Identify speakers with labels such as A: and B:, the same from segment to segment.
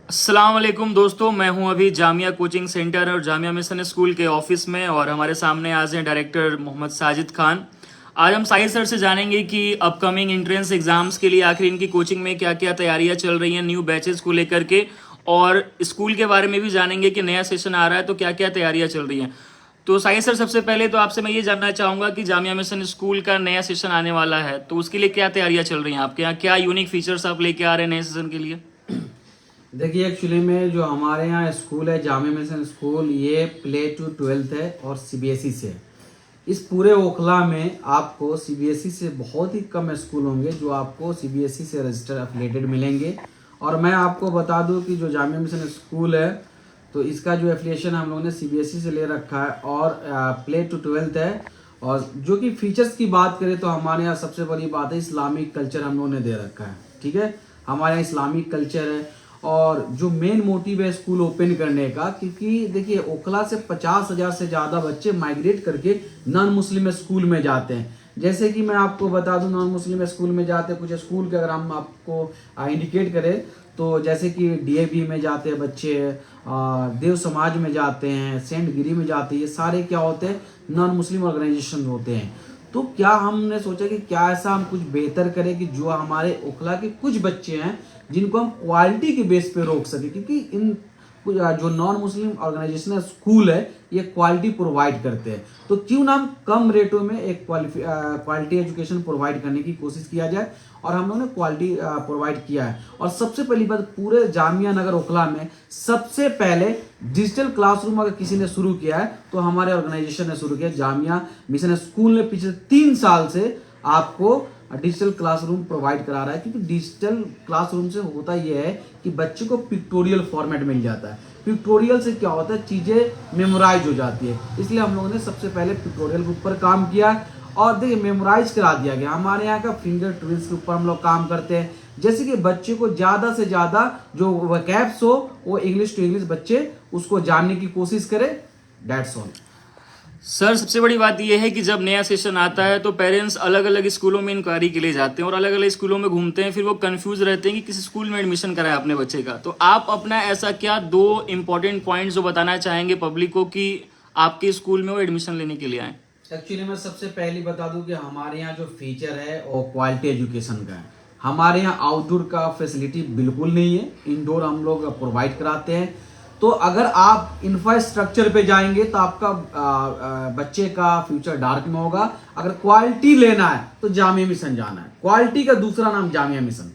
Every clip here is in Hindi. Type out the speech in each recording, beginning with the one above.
A: अस्सलाम वालेकुम दोस्तों, मैं हूं अभी जामिया कोचिंग सेंटर और जामिया मिशन स्कूल के ऑफिस में। और हमारे सामने आज हैं डायरेक्टर मोहम्मद साजिद खान। आज हम साहिद सर से जानेंगे कि अपकमिंग एंट्रेंस एग्जाम्स के लिए आखिर इनकी कोचिंग में क्या क्या तैयारियां चल रही हैं न्यू बैचेस को लेकर के, और स्कूल के बारे में भी जानेंगे कि नया सेशन आ रहा है तो क्या क्या तैयारियां चल रही हैं। तो साहिद सर, सबसे पहले तो आपसे मैं ये जानना चाहूँगा कि जामिया मिशन स्कूल का नया सेशन आने वाला है तो उसके लिए क्या तैयारियां चल रही हैं आपके यहाँ, क्या यूनिक फीचर्स आप लेके आ रहे हैं नए सेशन के लिए?
B: देखिए, एक्चुअली में जो हमारे यहाँ स्कूल है जामिया मिशन स्कूल, ये प्ले टू 12th है और सीबीएसई से है। इस पूरे ओखला में आपको सीबीएसई से बहुत ही कम स्कूल होंगे जो आपको सीबीएसई से रजिस्टर एफिलेटेड मिलेंगे। और मैं आपको बता दूं कि जो जामिया मिशन स्कूल है तो इसका जो एफिलिएशन हम लोगों ने सीबीएसई से ले रखा है और प्ले टू 12th है। और जो कि फीचर्स की बात करें तो हमारे यहाँ सबसे बड़ी बात है इस्लामिक कल्चर हम लोगों ने दे रखा है। ठीक है, हमारे यहाँ इस्लामिक कल्चर है। और जो मेन मोटिव है स्कूल ओपन करने का, क्योंकि देखिए ओखला से 50,000 से ज़्यादा बच्चे माइग्रेट करके नॉन मुस्लिम स्कूल में जाते हैं। जैसे कि मैं आपको बता दूं, नॉन मुस्लिम स्कूल में जाते हैं कुछ स्कूल के, अगर हम आपको इंडिकेट करें तो जैसे कि डीएवी में जाते हैं बच्चे, देव समाज में जाते हैं, सेंट गिरी में जाते हैं। ये सारे क्या होते हैं, नॉन मुस्लिम ऑर्गेनाइजेशन होते हैं। तो क्या हमने सोचा कि क्या ऐसा हम कुछ बेहतर करें कि जो हमारे ओखला के कुछ बच्चे हैं जिनको हम क्वालिटी के बेस पे रोक सके, क्योंकि इन जो नॉन मुस्लिम ऑर्गेनाइजेशन स्कूल है ये क्वालिटी प्रोवाइड करते हैं। तो क्यों ना हम कम रेटों में एक क्वालिटी एजुकेशन प्रोवाइड करने की कोशिश किया जाए, और हम लोगों ने क्वालिटी प्रोवाइड किया है। और सबसे पहली बात, पूरे जामिया नगर ओखला में सबसे पहले डिजिटल क्लासरूम अगर किसी ने शुरू किया है तो हमारे ऑर्गेनाइजेशन ने शुरू किया। जामिया मिशन स्कूल ने पिछले 3 साल से आपको डिजिटल क्लासरूम प्रोवाइड करा रहा है, क्योंकि डिजिटल क्लासरूम से होता यह है कि बच्चे को पिक्टोरियल फॉर्मेट मिल जाता है। पिक्टोरियल से क्या होता है, चीज़ें मेमोराइज हो जाती है। इसलिए हम लोगों ने सबसे पहले पिक्टोरियल के ऊपर काम किया और देखिए मेमोराइज करा दिया गया। हमारे यहाँ का फिंगर ट्विल्स के ऊपर हम लोग काम करते हैं, जैसे कि बच्चे को ज़्यादा से ज़्यादा जो वोकैब्स हो वो इंग्लिश टू इंग्लिश बच्चे उसको जानने की कोशिश करें। That's all.
A: सर, सबसे बड़ी बात यह है कि जब नया सेशन आता है तो पेरेंट्स अलग अलग स्कूलों में इंक्वायरी के लिए जाते हैं और अलग अलग स्कूलों में घूमते हैं, फिर वो कंफ्यूज रहते हैं कि किस स्कूल में एडमिशन कराएं अपने बच्चे का। तो आप अपना ऐसा क्या 2 इंपॉर्टेंट पॉइंट्स जो बताना चाहेंगे पब्लिक को कि आपके स्कूल में वो एडमिशन लेने के लिए आए?
B: एक्चुअली मैं सबसे पहले बता दूं कि हमारे यहाँ जो फीचर है वो क्वालिटी एजुकेशन का है। हमारे यहाँ आउटडोर का फैसिलिटी बिल्कुल नहीं है, इंडोर हम लोग प्रोवाइड कराते हैं। तो अगर आप इंफ्रास्ट्रक्चर पे जाएंगे तो आपका बच्चे का फ्यूचर डार्क में होगा। अगर क्वालिटी लेना है तो जामिया मिशन जाना है। क्वालिटी का दूसरा नाम जामिया मिशन।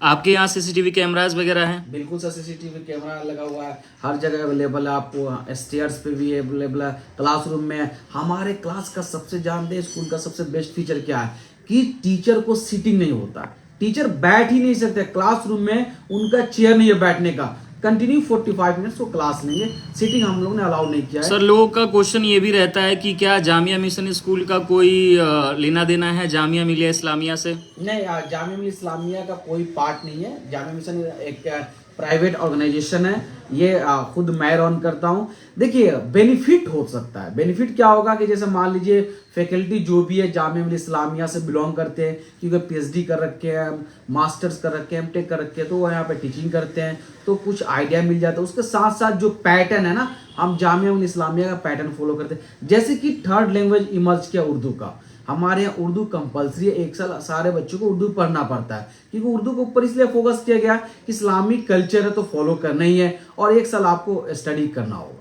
A: आपके यहाँ सीसीटीवी कैमराज वगैरह हैं?
B: बिल्कुल सर, सीसीटीवी कैमरा लगा हुआ है, हर जगह अवेलेबल है। आपको स्टेयर्स पे भी अवेलेबल है, क्लासरूम में। हमारे क्लास का सबसे जानते हैं स्कूल का सबसे बेस्ट फीचर क्या है कि टीचर को सीटिंग नहीं होता। टीचर बैठ ही नहीं सकते क्लासरूम में, उनका चेयर नहीं है बैठने का। कंटिन्यू 45 मिनट्स वो क्लास लेंगे, सीटिंग हम लोग ने अलाउ नहीं किया है।
A: सर, लोगों का क्वेश्चन ये भी रहता है कि क्या जामिया मिशन स्कूल का कोई लेना देना है जामिया मिलिया इस्लामिया से?
B: नहीं, जामिया मिलिया इस्लामिया का कोई पार्ट नहीं है। जामिया मिशन एक प्राइवेट ऑर्गेनाइजेशन है, ये खुद मैं रन करता हूँ। देखिए बेनिफिट हो सकता है। बेनिफिट क्या होगा कि जैसे मान लीजिए फैकल्टी जो भी है जामिया मिलिया इस्लामिया से बिलोंग करते हैं, क्योंकि पीएचडी कर रखे हैं, मास्टर्स कर रखे हैं, एमटेक कर रखे हैं, तो वो यहाँ पे टीचिंग करते हैं तो कुछ आइडिया मिल जाता है। उसके साथ साथ जो पैटर्न है ना, हम जामिया मिलिया इस्लामिया का पैटर्न फॉलो करते हैं। जैसे कि 3rd लैंग्वेज इमर्ज किया उर्दू का, हमारे यहाँ उर्दू कंपलसरी है। 1 साल सारे बच्चों को उर्दू पढ़ना पड़ता है, क्योंकि उर्दू के ऊपर इसलिए फोकस किया गया कि इस्लामिक कल्चर है तो फॉलो करना ही है, और 1 साल आपको स्टडी करना होगा।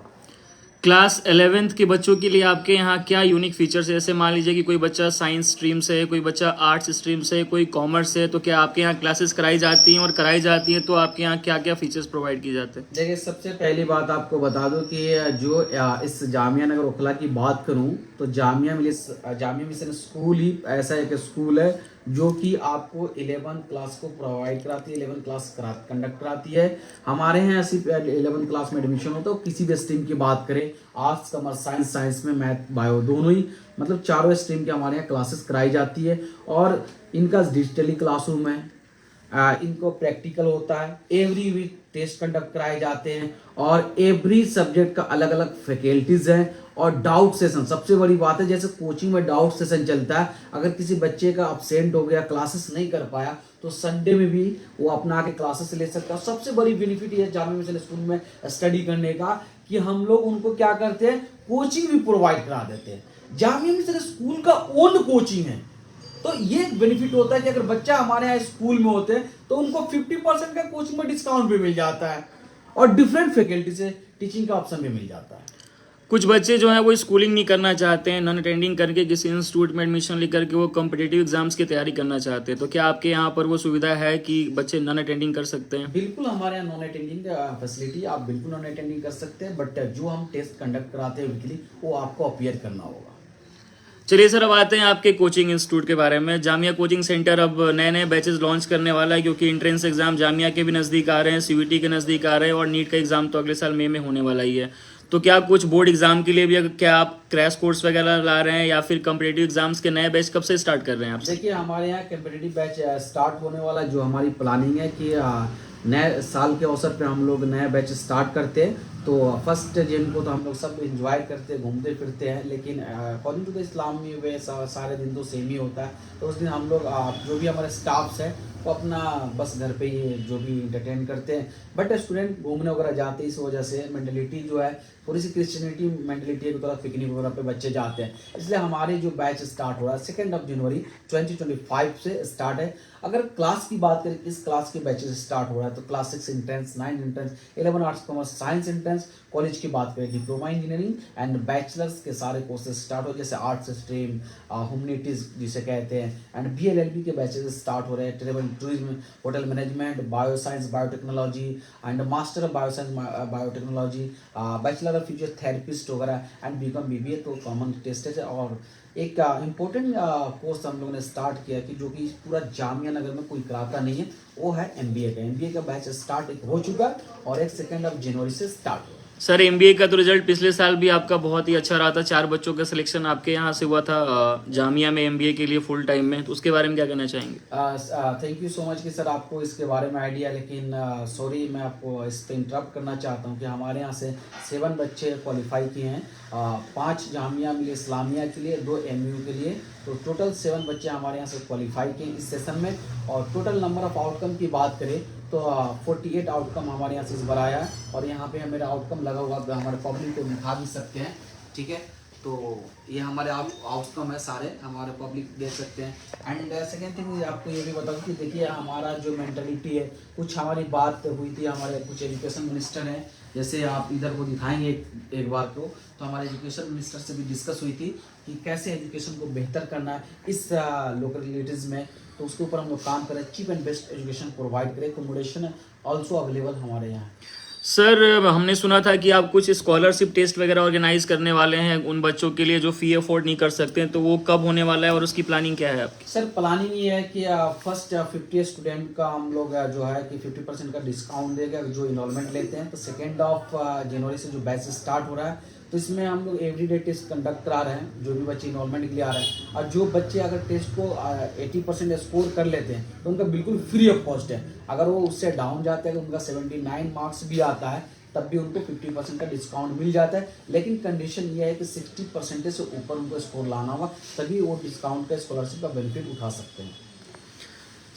A: क्लास 11th के बच्चों के लिए आपके यहाँ क्या यूनिक फीचर्स है? जैसे मान लीजिए कि कोई बच्चा साइंस स्ट्रीम से है, कोई बच्चा आर्ट्स स्ट्रीम से है, कोई कॉमर्स से है, तो क्या आपके यहाँ क्लासेस कराई जाती हैं, और कराई जाती हैं तो आपके यहाँ क्या क्या फीचर्स प्रोवाइड किए जाते हैं?
B: देखिए, सबसे पहली बात आपको बता दूं कि जो इस जामिया नगर ओखला की बात करूं तो जामिया मिशन स्कूल ही ऐसा एक स्कूल है जो कि आपको 11th क्लास को प्रोवाइड कराती है, 11th क्लास कंडक्ट कराती है। हमारे यहाँ सिर्फ 11th क्लास में एडमिशन होता है। किसी भी स्ट्रीम की बात करें, आर्ट्स कॉमर्स साइंस, साइंस में मैथ बायो दोनों ही, मतलब चारों स्ट्रीम के हमारे यहाँ क्लासेस कराई जाती है। और इनका डिजिटली क्लासरूम है, इनको प्रैक्टिकल होता है, एवरी वीक टेस्ट कंडक्ट कराए जाते हैं, और एवरी सब्जेक्ट का अलग अलग फैकल्टीज हैं। और डाउट सेशन सबसे बड़ी बात है, जैसे कोचिंग में डाउट सेशन चलता है, अगर किसी बच्चे का अब्सेंट हो गया, क्लासेस नहीं कर पाया, तो संडे में भी वो अपना आके क्लासेस ले सकता है। सबसे बड़ी बेनिफिट ये जामिया मिशन स्कूल में स्टडी करने का कि हम लोग उनको क्या करते हैं, कोचिंग भी प्रोवाइड करा देते हैं। जामिया मिशन स्कूल का ओन कोचिंग है, तो ये बेनिफिट होता है कि अगर बच्चा हमारे यहाँ स्कूल में होते हैं तो उनको 50% का कोचिंग में डिस्काउंट भी मिल जाता है और डिफरेंट फैकल्टी से टीचिंग का ऑप्शन भी मिल जाता है।
A: कुछ बच्चे जो है वो स्कूलिंग नहीं करना चाहते हैं, नॉन अटेंडिंग करके किसी इंस्टीट्यूट में एडमिशन लेकर के वो कॉम्पिटिटिव एग्जाम्स की तैयारी करना चाहते हैं, तो क्या आपके यहाँ पर वो सुविधा है कि बच्चे नॉन अटेंडिंग कर सकते हैं?
B: बिल्कुल, हमारे यहाँ नॉन अटेंडिंग फैसिलिटी, आप बिल्कुल नॉन अटेंडिंग कर सकते हैं, बट जो हम टेस्ट कंडक्ट कराते हैं वीकली वो आपको अपीयर करना होगा।
A: चलिए सर, अब आते हैं आपके कोचिंग इंस्टीट्यूट के बारे में। जामिया कोचिंग सेंटर अब नए नए बैचेस लॉन्च करने वाला है, क्योंकि एंट्रेंस एग्जाम जामिया के भी नज़दीक आ रहे हैं, सीयूईटी के नज़दीक आ रहे हैं और नीट का एग्जाम तो अगले साल मई में होने वाला ही है। तो क्या कुछ बोर्ड एग्जाम के लिए भी क्या आप क्रैश कोर्स वगैरह ला रहे हैं, या फिर कॉम्पिटिटिव एग्जाम्स के नए बैच कब से स्टार्ट कर रहे हैं आप?
B: देखिए, हमारे यहाँ कॉम्पिटिटिव बैच स्टार्ट होने वाला, जो हमारी प्लानिंग है कि नए साल के अवसर पे हम लोग नया बैच स्टार्ट करते हैं। तो फर्स्ट जन को तो हम लोग सब एंजॉय करते हैं, घूमते फिरते हैं, लेकिन अकॉर्डिंग टू द इस्लामी वे सारे दिन तो सेम ही होता है। तो उस दिन हम लोग जो भी हमारे स्टाफ्स हैं वो अपना बस घर पे ही जो भी इंटरटेन करते हैं, बट स्टूडेंट घूमने वगैरह जाते हैं। इस वजह से मेंटलिटी जो है थोड़ी सी क्रिश्चियनिटी मेंटलिटी की तरफ पिकनिक वगैरह पे बच्चे जाते हैं, इसलिए हमारे जो बैच स्टार्ट हो रहा है 2 जनवरी 2025 से स्टार्ट है। अगर क्लास की बात करें, इस क्लास के बैचेस स्टार्ट हो रहा है तो class 6 entrance, 9 entrance, 11 arts commerce science entrance, college की बात करें डिप्लोमा इंजीनियरिंग एंड बैचलर्स के सारे कोर्सेज स्टार्ट हो, जैसे आर्ट्स स्ट्रीम, ह्यूमैनिटीज जिसे कहते हैं, एंड BLLB के बैचेस स्टार्ट हो रहे हैं। Travel tourism, hotel management, bio science biotechnology and master of bio science biotechnology, bachelor of physiotherapist वगैरह एंड BCom BBA तो कॉमन टेस्ट है। और एक इम्पोर्टेंट कोर्स हम लोगों ने स्टार्ट किया कि जो कि पूरा जामिया नगर में कोई कराता नहीं है, वो है MBA का बैच स्टार्ट हो चुका है और 2 जनवरी से स्टार्ट हुआ।
A: सर, MBA का तो रिजल्ट पिछले साल भी आपका बहुत ही अच्छा रहा था, 4 बच्चों का सिलेक्शन आपके यहाँ से हुआ था जामिया में MBA के लिए फुल टाइम में, तो उसके बारे में क्या कहना चाहेंगे?
B: थैंक यू सो मच कि सर आपको इसके बारे में आइडिया, लेकिन सॉरी मैं आपको इस पर इंटरप्ट करना चाहता हूँ कि हमारे यहाँ से 7 बच्चे क्वालिफाई किए हैं, 5 जामिया मिलिया इस्लामिया के लिए, 2 MU के लिए, तो टोटल 7 बच्चे हमारे यहाँ से क्वालिफाई किए इस सेशन में। और टोटल नंबर ऑफ आउटकम की बात करें तो 48 आउटकम हमारे यहाँ से इस बार आया है, और यहाँ पे मेरा आउटकम लगा हुआ हमारे पब्लिक को दिखा भी सकते हैं, ठीक है। तो ये हमारे आउटकम है, सारे हमारे पब्लिक देख सकते हैं। एंड सेकेंड थिंग आपको ये भी बताऊँ कि देखिए हमारा जो मेंटलिटी है, कुछ हमारी बात हुई थी हमारे कुछ एजुकेशन मिनिस्टर हैं, जैसे आप इधर को दिखाएंगे एक बार को, तो हमारे एजुकेशन मिनिस्टर से भी डिस्कस हुई थी कि कैसे एजुकेशन को बेहतर करना है इस लोकलिटीज़ में, तो उसके ऊपर हम लोग काम करें, cheap and best education provide करें। एकोमोडेशन ऑल्सो अवेलेबल हमारे यहाँ।
A: सर, हमने सुना था कि आप कुछ स्कॉलरशिप टेस्ट वगैरह ऑर्गेनाइज करने वाले हैं उन बच्चों के लिए जो फी अफोर्ड नहीं कर सकते हैं, तो वो कब होने वाला है और उसकी प्लानिंग क्या है आपकी?
B: सर, प्लानिंग ये है कि फर्स्ट 50 स्टूडेंट का हम लोग जो है कि 50% का डिस्काउंट देगा जो इनरोलमेंट लेते हैं। तो 2 जनवरी से जो बैच स्टार्ट हो रहा है, तो इसमें हम लोग एवरीडे टेस्ट कंडक्ट करा रहे हैं, जो भी बच्चे इनरोलमेंट के लिए आ रहे हैं, और जो बच्चे अगर टेस्ट को 80% स्कोर कर लेते हैं तो उनका बिल्कुल फ्री ऑफ कॉस्ट है। अगर वो उससे डाउन जाते हैं तो उनका 79 मार्क्स भी आता है, तब भी उनको 50% का डिस्काउंट मिल जाता है, लेकिन कंडीशन ये है कि 60% से ऊपर उनको स्कोर लाना होगा, तभी वो डिस्काउंट का स्कॉलरशिप का बेनिफिट उठा सकते हैं।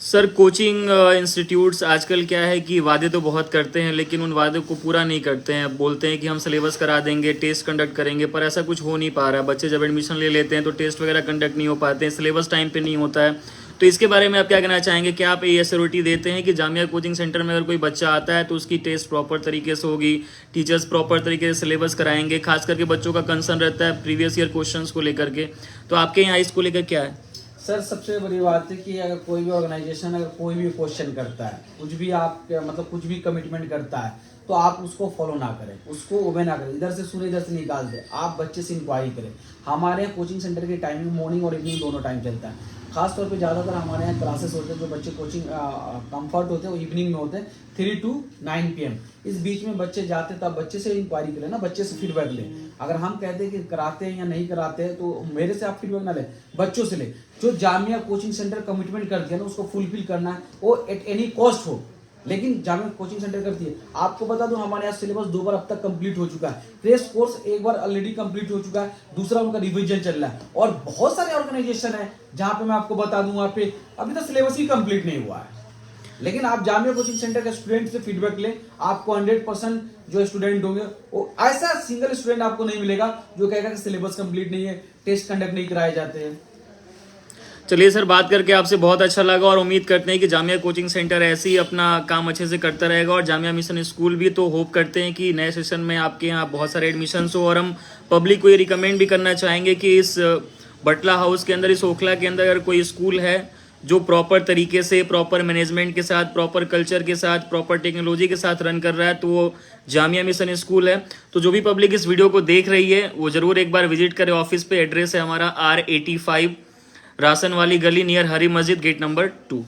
A: सर, कोचिंग इंस्टीट्यूट्स आजकल क्या है कि वादे तो बहुत करते हैं, लेकिन उन वादे को पूरा नहीं करते हैं। बोलते हैं कि हम सिलेबस करा देंगे, टेस्ट कंडक्ट करेंगे, पर ऐसा कुछ हो नहीं पा रहा है। बच्चे जब एडमिशन ले लेते हैं तो टेस्ट वगैरह कंडक्ट नहीं हो पाते हैं, सिलेबस टाइम पे नहीं होता है। तो इसके बारे में आप क्या कहना चाहेंगे? क्या आप ये एश्योरिटी देते हैं कि जामिया कोचिंग सेंटर में अगर कोई बच्चा आता है तो उसकी टेस्ट प्रॉपर तरीके से होगी, टीचर्स प्रॉपर तरीके से सिलेबस कराएंगे? खास करके बच्चों का कंसर्न रहता है प्रीवियस ईयर क्वेश्चंस को लेकर के, तो आपके यहाँ इसको लेकर क्या है?
B: सर, सबसे बड़ी बात है कि अगर कोई भी ऑर्गेनाइजेशन अगर कोई भी क्वेश्चन करता है, कुछ भी आप मतलब कुछ भी कमिटमेंट करता है, तो आप उसको फॉलो ना करें, उसको ओबे ना करें, इधर से सुने इधर से निकाल दें, आप बच्चे से इंक्वायरी करें। हमारे यहाँ कोचिंग सेंटर की टाइमिंग मॉर्निंग और इवनिंग दोनों टाइम चलता है। खासतौर पे ज़्यादातर हमारे यहाँ क्लासेस होते हैं, जो बच्चे कोचिंग कंफर्ट होते हैं वो इवनिंग में होते हैं 3 to 9 PM। इस बीच में बच्चे जाते हैं, तब बच्चे से इंक्वायरी करें ना, बच्चे से फीडबैक लें। अगर हम कहते हैं कि कराते हैं या नहीं कराते हैं, तो मेरे से आप फीडबैक ना लें, बच्चों से लें। जो जामिया कोचिंग सेंटर कमिटमेंट करते हैं ना, उसको फुलफिल करना है, वो एट एनी कॉस्ट हो, लेकिन जामिया कोचिंग सेंटर करती है। आपको बता दूं हमारे यहाँ सिलेबस 2 बार अब तक कंप्लीट हो चुका है। फ्रेश कोर्स एक बार ऑलरेडी कंप्लीट हो चुका है, दूसरा उनका रिवीजन चल रहा है। और बहुत सारे ऑर्गेनाइजेशन है जहाँ पे मैं आपको बता दूं वहाँ पे अभी तक सिलेबस ही कंप्लीट नहीं हुआ है। लेकिन आप जामिया कोचिंग सेंटर के स्टूडेंट से फीडबैक लें, आपको 100% जो स्टूडेंट होंगे वो ऐसा सिंगल स्टूडेंट आपको नहीं मिलेगा जो कहेगा कि सिलेबस कंप्लीट नहीं है, टेस्ट कंडक्ट नहीं कराए जाते हैं।
A: चलिए सर, बात करके आपसे बहुत अच्छा लगा और उम्मीद करते हैं कि जामिया कोचिंग सेंटर ऐसे ही अपना काम अच्छे से करता रहेगा और जामिया मिशन स्कूल भी। तो होप करते हैं कि नए सेशन में आपके यहाँ बहुत सारे एडमिशन्स हो और हम पब्लिक को ये रिकमेंड भी करना चाहेंगे कि इस बटला हाउस के अंदर, इस ओखला के अंदर अगर कोई स्कूल है जो प्रॉपर तरीके से, प्रॉपर मैनेजमेंट के साथ, प्रॉपर कल्चर के साथ, प्रॉपर टेक्नोलॉजी के साथ रन कर रहा है तो वो जामिया मिशन स्कूल है। तो जो भी पब्लिक इस वीडियो को देख रही है वो ज़रूर एक बार विजिट करे ऑफिस पे। एड्रेस है हमारा R85 रासन वाली गली नियर हरी मस्जिद, गेट नंबर 2।